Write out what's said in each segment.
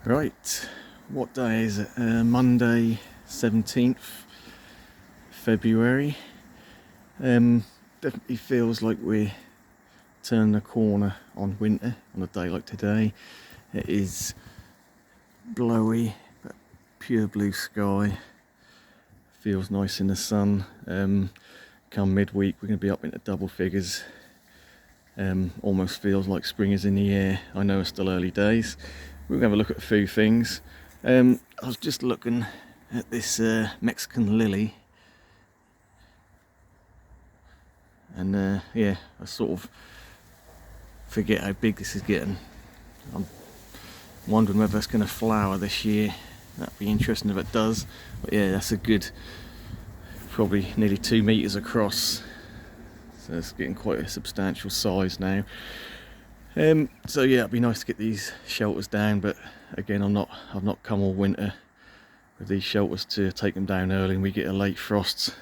Right, what day is it? Monday 17th February. Definitely feels like we're turning the corner on winter on a day like today. It is blowy, but pure blue sky. Feels nice in the sun. Come midweek we're going to be up into double figures. Almost feels like spring is in the air. I know it's still early days. We're going to have a look at a few things. I was just looking at this Mexican lily, and yeah, I sort of forget how big this is getting. I'm wondering whether it's going to flower this year. That'd be interesting if it does. But yeah, that's a good, probably nearly 2 meters across. So it's getting quite a substantial size now. So yeah, it'd be nice to get these shelters down, but again, I've not come all winter with these shelters to take them down early, and we get a late frost,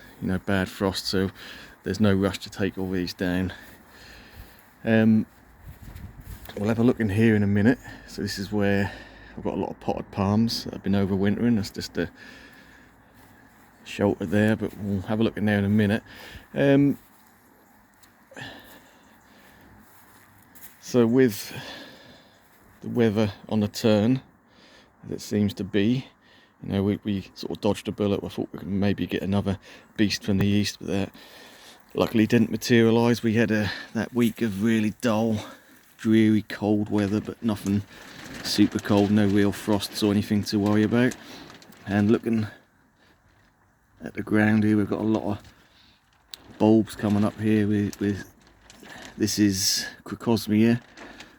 bad frost, so there's no rush to take all these down. We'll have a look in here in a minute. So this is where I've got a lot of potted palms that have been overwintering. That's just a shelter there, but we'll have a look in there in a minute. So with the weather on the turn, as it seems to be, we sort of dodged a bullet. I thought we could maybe get another beast from the east, but that luckily didn't materialise. We had that week of really dull, dreary, cold weather, but nothing super cold, no real frosts or anything to worry about. And looking at the ground here, we've got a lot of bulbs coming up here with this is Crocosmia,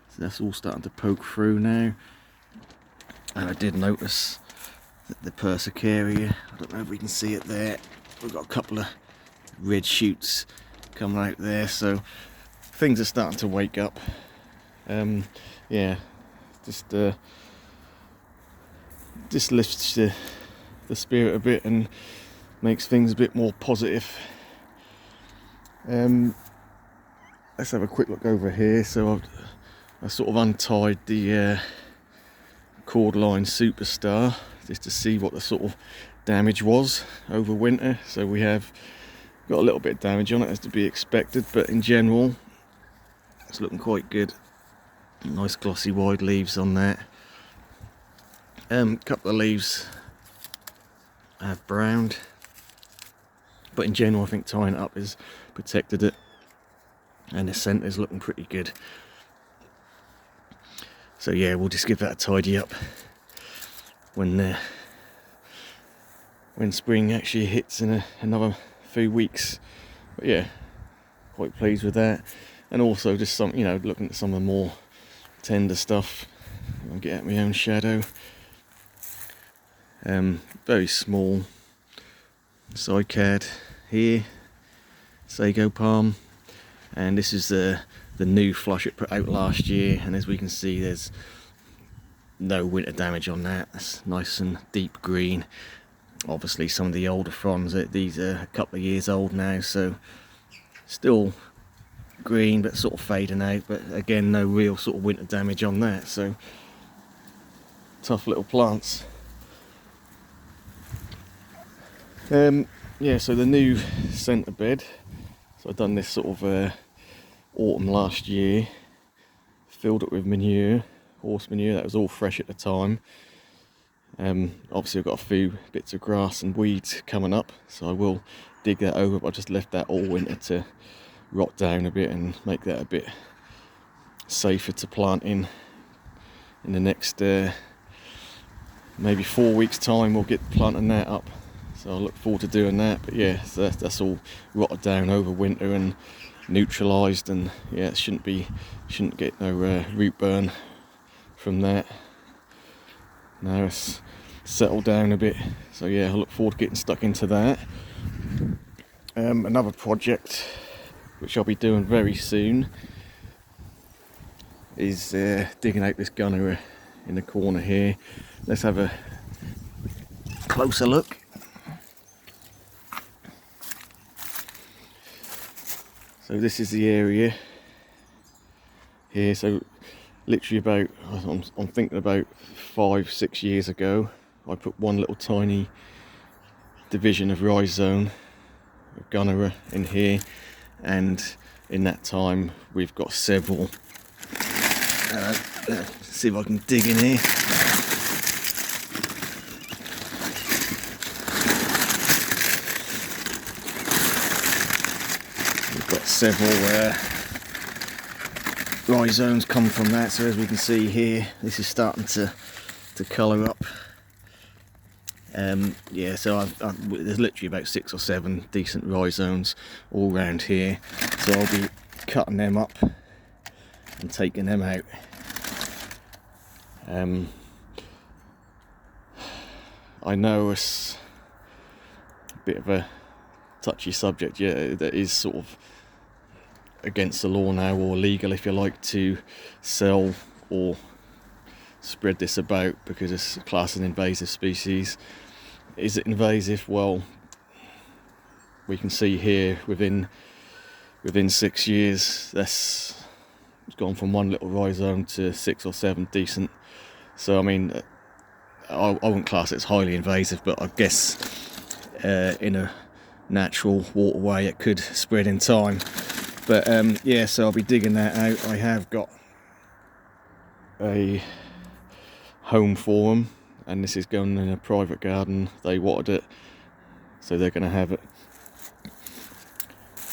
so that's all starting to poke through now. And I did notice that the Persicaria, I don't know if we can see it there, we've got a couple of red shoots coming out there, so things are starting to wake up. Yeah, just lifts the spirit a bit and makes things a bit more positive. Let's have a quick look over here. So I sort of untied the Cordline Superstar just to see what the sort of damage was over winter. So we have got a little bit of damage on it, as to be expected, but in general it's looking quite good. Nice glossy wide leaves on that. Couple of leaves have browned, but in general I think tying it up has protected it, and the scent is looking pretty good. So yeah, we'll just give that a tidy up when spring actually hits in another few weeks. But yeah, quite pleased with that. And also just some, looking at some of the more tender stuff. I'll get at my own shadow. Very small cycad here, sago palm, and this is the new flush it put out last year, and as we can see there's no winter damage on that. It's nice and deep green. Obviously some of the older fronds, these are a couple of years old now, so still green but sort of fading out, but again no real sort of winter damage on that, so tough little plants. Yeah, so the new centre bed, so I've done this sort of autumn last year, filled it with manure, horse manure, that was all fresh at the time. Obviously I've got a few bits of grass and weeds coming up, so I will dig that over, but I just left that all winter to rot down a bit and make that a bit safer to plant in the next maybe 4 weeks time. We'll get planting that up, so I look forward to doing that. But yeah, so that's all rotted down over winter and neutralised, and yeah, it shouldn't get no root burn from that. Now it's settled down a bit, so yeah, I look forward to getting stuck into that. Another project which I'll be doing very soon is digging out this gunner in the corner here. Let's have a closer look. So this is the area here. So literally about, I'm thinking about 5-6 years ago, I put one little tiny division of rhizome of Gunnera in here, and in that time we've got several. Let's see if I can dig in here. We've got several rhizomes come from that, so as we can see here, this is starting to colour up. Yeah, so there's literally about 6 or 7 decent rhizomes all around here, so I'll be cutting them up and taking them out. I know it's a bit of a touchy subject, yeah, that is sort of against the law now, or illegal if you like, to sell or spread this about because it's classed as an invasive species. Is it invasive? Well, we can see here within 6 years it's gone from one little rhizome to 6 or 7 decent. So I mean, I wouldn't class it as highly invasive, but I guess in a natural waterway it could spread in time. But yeah, so I'll be digging that out. I have got a home for them, and this is going in a private garden. They watered it, so they're going to have it.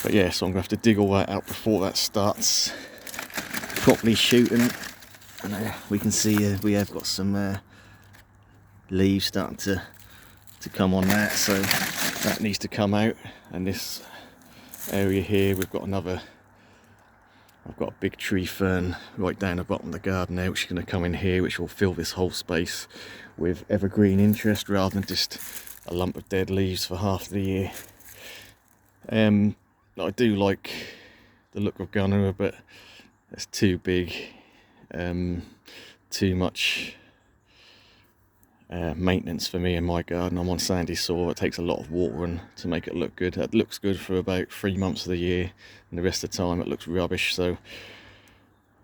But yeah, so I'm going to have to dig all that out before that starts properly shooting it. And we can see we have got some leaves starting to come on that, so that needs to come out. And this area here, I've got a big tree fern right down the bottom of the garden now, which is going to come in here, which will fill this whole space with evergreen interest rather than just a lump of dead leaves for half the year. I do like the look of Gunnera, but it's too big, too much maintenance for me in my garden. I'm on sandy soil. It takes a lot of watering to make it look good. It looks good for about 3 months of the year, and the rest of the time it looks rubbish. So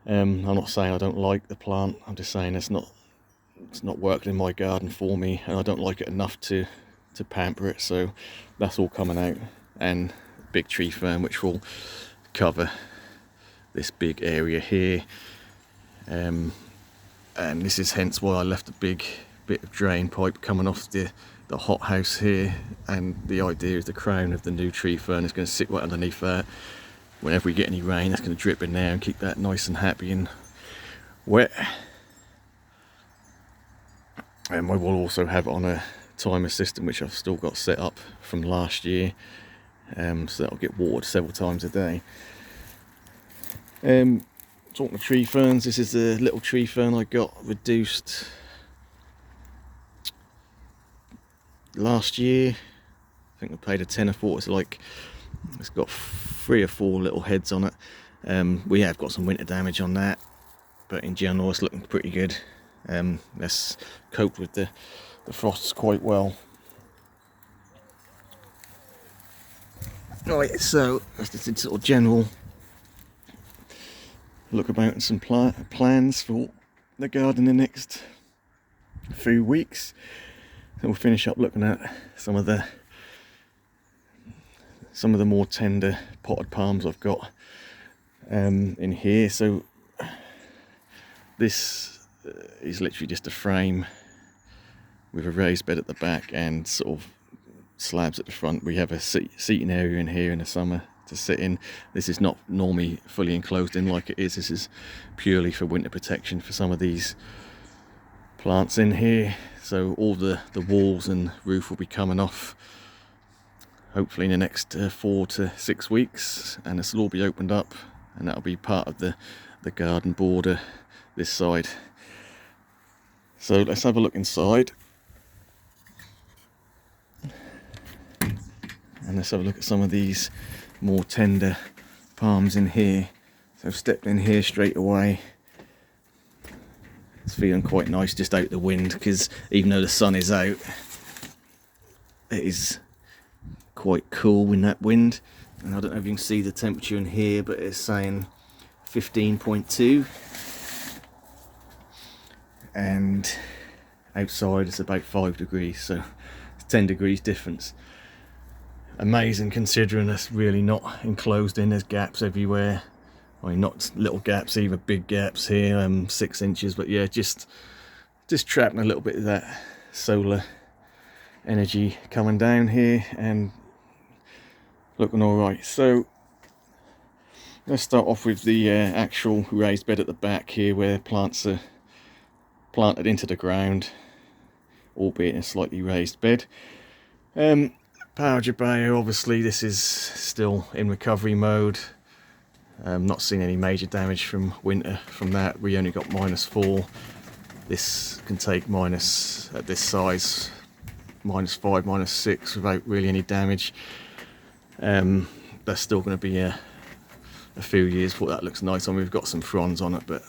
I'm not saying I don't like the plant, I'm just saying it's not working in my garden for me, and I don't like it enough to pamper it. So that's all coming out, and big tree fern which will cover this big area here, and this is hence why I left a big bit of drain pipe coming off the hothouse here, and the idea is the crown of the new tree fern is going to sit right underneath that. Whenever we get any rain, that's going to drip in there and keep that nice and happy and wet. And I will also have it on a timer system which I've still got set up from last year, so that'll get watered several times a day. Talking of tree ferns, this is the little tree fern I got reduced last year. I think I paid a tenner for it. It's got 3 or 4 little heads on it. We have got some winter damage on that, but in general it's looking pretty good. Let's cope with the frosts quite well. Right, so that's just a sort of general look about and some plans for the garden in the next few weeks. So we'll finish up looking at some of the more tender potted palms I've got in here. So this is literally just a frame with a raised bed at the back and sort of slabs at the front. We have a seating area in here in the summer to sit in. This is not normally fully enclosed in like it is. This is purely for winter protection for some of these plants in here. So all the walls and roof will be coming off hopefully in the next 4 to 6 weeks, and this will all be opened up, and that'll be part of the garden border this side. So let's have a look inside, and let's have a look at some of these more tender palms in here. So I've stepped in here straight away. It's feeling quite nice just out the wind, because even though the sun is out, it is quite cool in that wind. And I don't know if you can see the temperature in here, but it's saying 15.2. and outside it's about 5 degrees, so it's 10 degrees difference. Amazing considering it's really not enclosed in, there's gaps everywhere. I mean, not little gaps either, big gaps here, 6 inches, but yeah, just trapping a little bit of that solar energy coming down here and looking all right. So let's start off with the actual raised bed at the back here, where plants are planted into the ground, albeit in a slightly raised bed. Paoja, obviously this is still in recovery mode. Not seeing any major damage from winter from that. We only got -4. This can take minus, at this size, -5, -6 without really any damage. That's still going to be a few years before that looks nice. I mean, we've got some fronds on it, but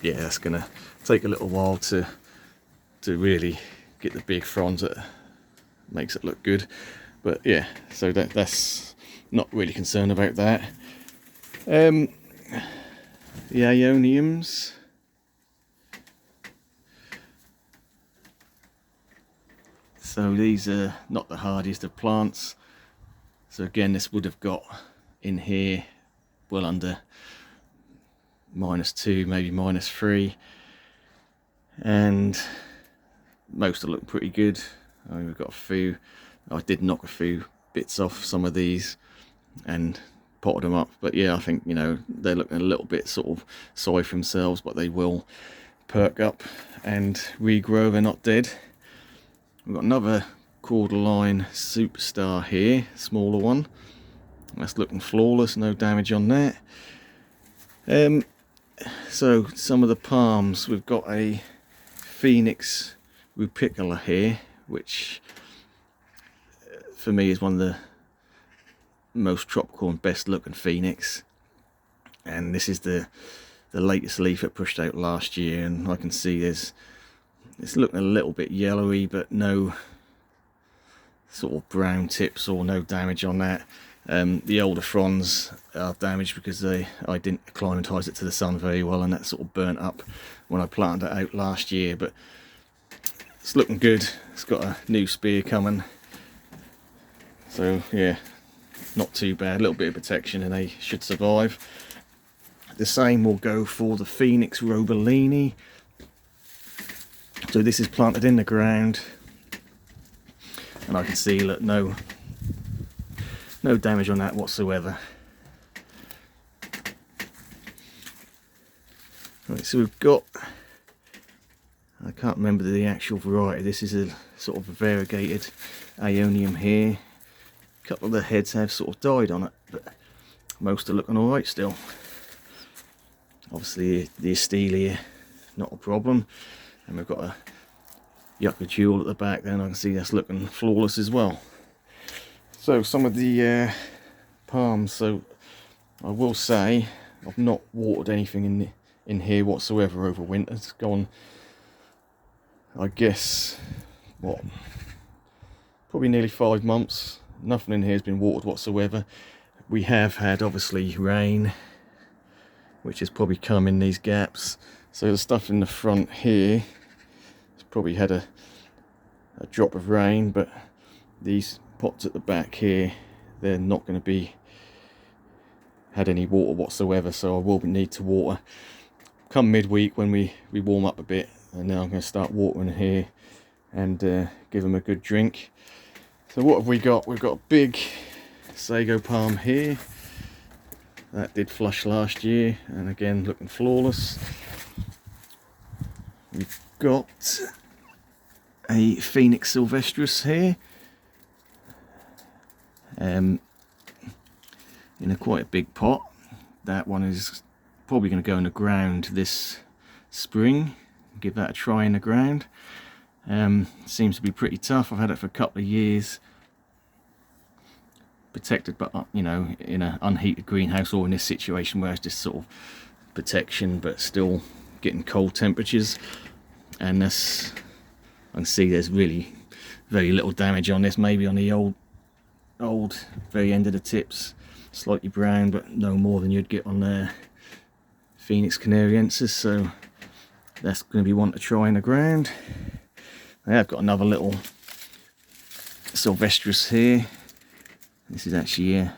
yeah, that's going to take a little while to really get the big fronds that makes it look good. But yeah, so that's not really concerned about that. The Aeoniums, so these are not the hardiest of plants. So again, this would have got in here well under -2, maybe -3, and most are looking pretty good. I mean, we've got a few. I did knock a few bits off some of these and potted them up, but yeah, I think, you know, they're looking a little bit sort of sorry for themselves, but they will perk up and regrow. They're not dead. We've got another Cordyline Superstar here, smaller one. That's looking flawless, no damage on that. So some of the palms, we've got a Phoenix Rupicola here, which for me is one of the most tropical and best looking Phoenix, and this is the latest leaf it pushed out last year, and I can see it's looking a little bit yellowy, but no sort of brown tips or no damage on that. The older fronds are damaged because I didn't acclimatise it to the sun very well, and that sort of burnt up when I planted it out last year, but it's looking good. It's got a new spear coming, so yeah, not too bad. A little bit of protection and they should survive. The same will go for the Phoenix Robellini. So this is planted in the ground, and I can see, look, no damage on that whatsoever. Right, so we've got, I can't remember the actual variety. This is a sort of a variegated Aeonium here. A couple of the heads have sort of died on it, but most are looking alright still. Obviously the Astelia, not a problem. And we've got a Yucca Jewel at the back there, and I can see that's looking flawless as well. So some of the palms, so I will say I've not watered anything in here whatsoever over winter. It's gone, I guess, what, probably nearly 5 months. Nothing in here has been watered whatsoever. We have had obviously rain, which has probably come in these gaps. So the stuff in the front here has probably had a drop of rain, but these pots at the back here, they're not going to be had any water whatsoever, so I will need to water come midweek when we warm up a bit, and then I'm going to start watering here and give them a good drink. So what have we got? We've got a big sago palm here. That did flush last year, and again looking flawless. We've got a Phoenix Sylvestris here, in a quite a big pot. That one is probably going to go in the ground this spring. Give that a try in the ground. Seems to be pretty tough. I've had it for a couple of years, protected, but you know, in an unheated greenhouse, or in this situation where it's just sort of protection but still getting cold temperatures. And this, I can see there's really very little damage on this, maybe on the old very end of the tips, slightly brown, but no more than you'd get on the Phoenix Canariensis. So that's going to be one to try in the ground. I have got another little Sylvestris here. This is actually a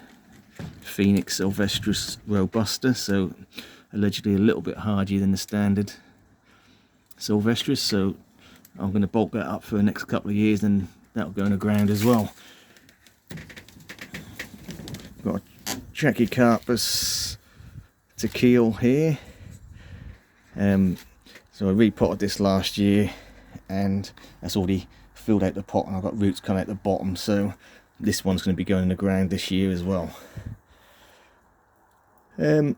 Phoenix Sylvestris robusta, so allegedly a little bit hardier than the standard Sylvestris, so I'm going to bulk that up for the next couple of years and that'll go in the ground as well. Got a Trachycarpus tequil here. So I repotted this last year and that's already filled out the pot, and I've got roots coming out the bottom, so this one's going to be going in the ground this year as well.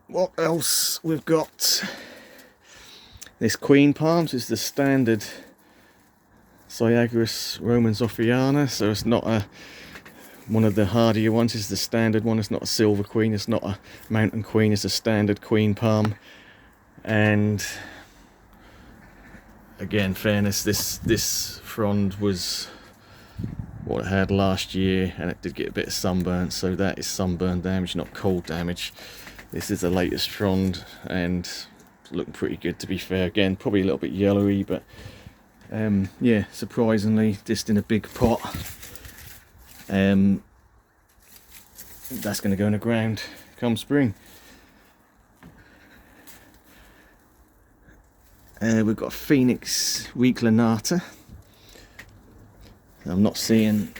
What else we've got? This Queen Palms is the standard Cyagrus Romanzoffriana, so it's not one of the hardier ones. It's the standard one. It's not a Silver Queen, it's not a Mountain Queen, it's a standard Queen Palm. And again, fairness, this frond was what it had last year, and it did get a bit of sunburn, so that is sunburn damage, not cold damage. This is the latest frond and it's looking pretty good, to be fair. Again, probably a little bit yellowy, but yeah, surprisingly just in a big pot. That's going to go in the ground come spring. We've got Phoenix Reclinata. I'm not seeing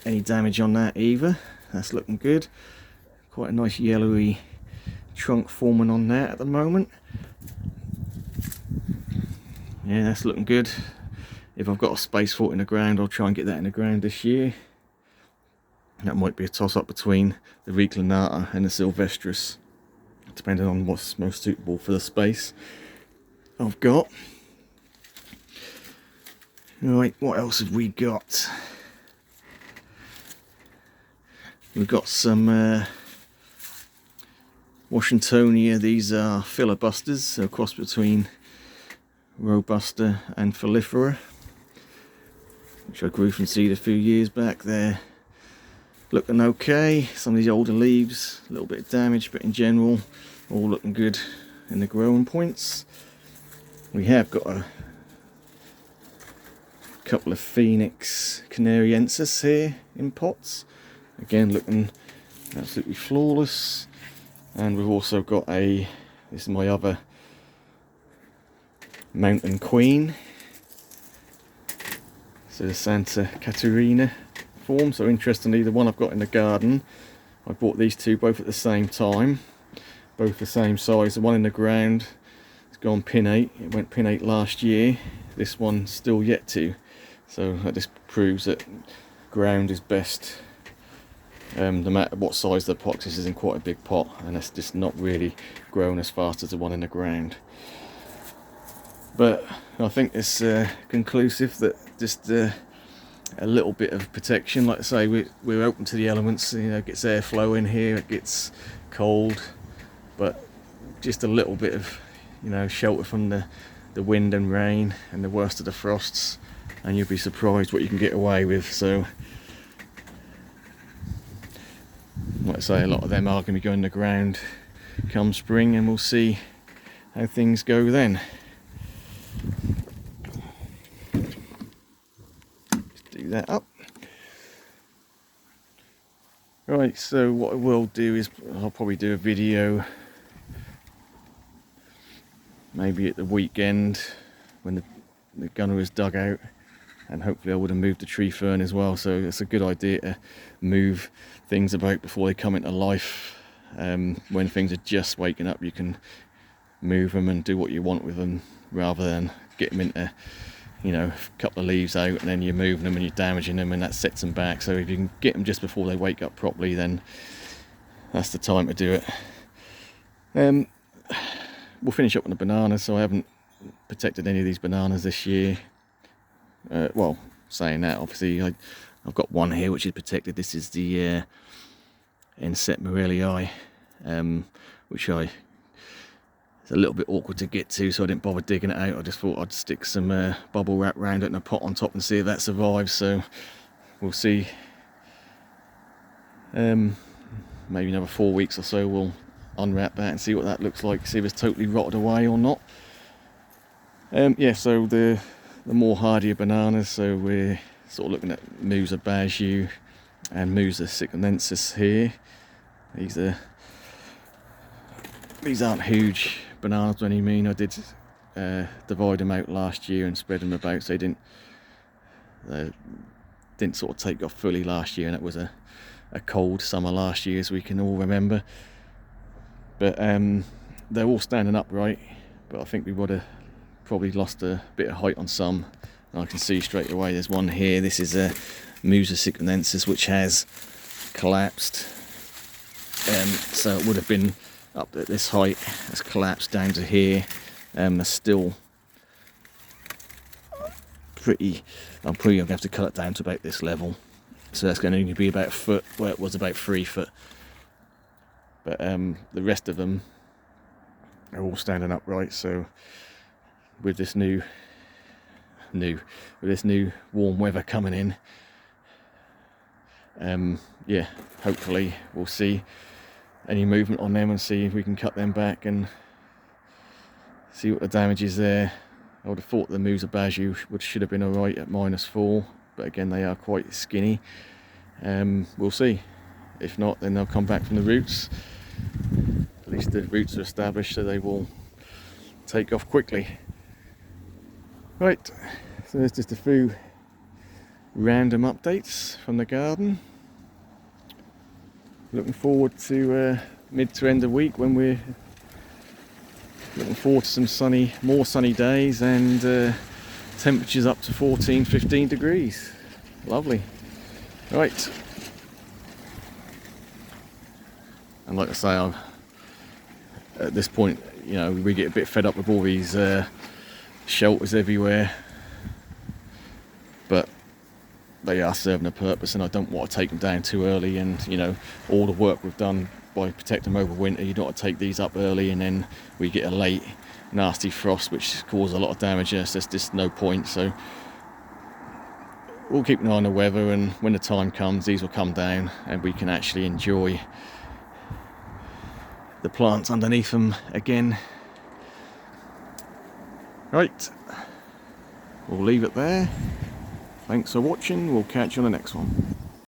any damage on that either. That's looking good. Quite a nice yellowy trunk forming on that at the moment. Yeah, that's looking good. If I've got a space for it in the ground, I'll try and get that in the ground this year. That might be a toss-up between the Reclinata and the Sylvestris, depending on what's most suitable for the space I've got. Right, what else have we got? We've got some Washingtonia. These are filibusters, so a cross between Robusta and Filifera, which I grew from seed a few years back. They're looking okay. Some of these older leaves, a little bit of damage, but in general, all looking good in the growing points. We have got a couple of Phoenix Canariensis here in pots, again looking absolutely flawless. And we've also got this is my other Mountain Queen, so the Santa Caterina form. So interestingly, the one I've got in the garden, I bought these two both at the same time, both the same size. The one in the ground has gone pinnate, it went pinnate last year. This one's still yet to. So that just proves that ground is best, no matter what size the pot. This is in quite a big pot, and it's just not really growing as fast as the one in the ground. But I think it's conclusive that just a little bit of protection. Like I say, we're open to the elements. You know, it gets airflow in here, it gets cold, but just a little bit of, you know, shelter from the wind and rain and the worst of the frosts, and you'll be surprised what you can get away with. So like I say, a lot of them are going to be going in the ground come spring, and we'll see how things go then. Just do that up. Right, so what I will do is I'll probably do a video maybe at the weekend when the gunner is dug out, and hopefully I would have moved the tree fern as well. So it's a good idea to move things about before they come into life. When things are just waking up, you can move them and do what you want with them, rather than get them into, you know, a couple of leaves out and then you're moving them and you're damaging them, and that sets them back. So if you can get them just before they wake up properly, then that's the time to do it. We'll finish up on the bananas. So I haven't protected any of these bananas this year. Well, saying that, obviously I've got one here which is protected. This is the Inset Morellii, which it's a little bit awkward to get to, so I didn't bother digging it out. I just thought I'd stick some bubble wrap around it and a pot on top and see if that survives. So we'll see. Maybe another 4 weeks or so we'll unwrap that and see what that looks like, see if it's totally rotted away or not. Yeah, so the more hardier bananas, so we're sort of looking at Musa Baju and Musa Sikonensis here. These aren't huge bananas by any mean. I did divide them out last year and spread them about, so they didn't sort of take off fully last year, and it was a cold summer last year, as we can all remember. But they're all standing upright, but I think we would have probably lost a bit of height on some. And I can see straight away there's one here. This is a Musa Sikonensis which has collapsed, so it would have been up at this height. It's collapsed down to here. They're still pretty, I'm probably going to have to cut it down to about this level, so that's going to be about a foot where it was about 3 foot. But the rest of them are all standing upright, so with this new warm weather coming in, yeah, hopefully we'll see any movement on them and see if we can cut them back and see what the damage is there. I would have thought the Musa Baju should have been alright at -4, but again they are quite skinny. We'll see. If not, then they'll come back from the roots. At least the roots are established, so they will take off quickly. Right, so there's just a few random updates from the garden. Looking forward to mid to end of week, when we're looking forward to some more sunny days, and temperatures up to 14-15 degrees. Lovely. Right. And like I say, at this point, you know, we get a bit fed up with all these shelters everywhere, but they are serving a purpose, and I don't want to take them down too early. And you know, all the work we've done by protecting them over winter, you don't want to take these up early and then we get a late nasty frost which causes a lot of damage. There's just no point. So we'll keep an eye on the weather, and when the time comes, these will come down and we can actually enjoy the plants underneath them again. Right, we'll leave it there. Thanks for watching. We'll catch you on the next one.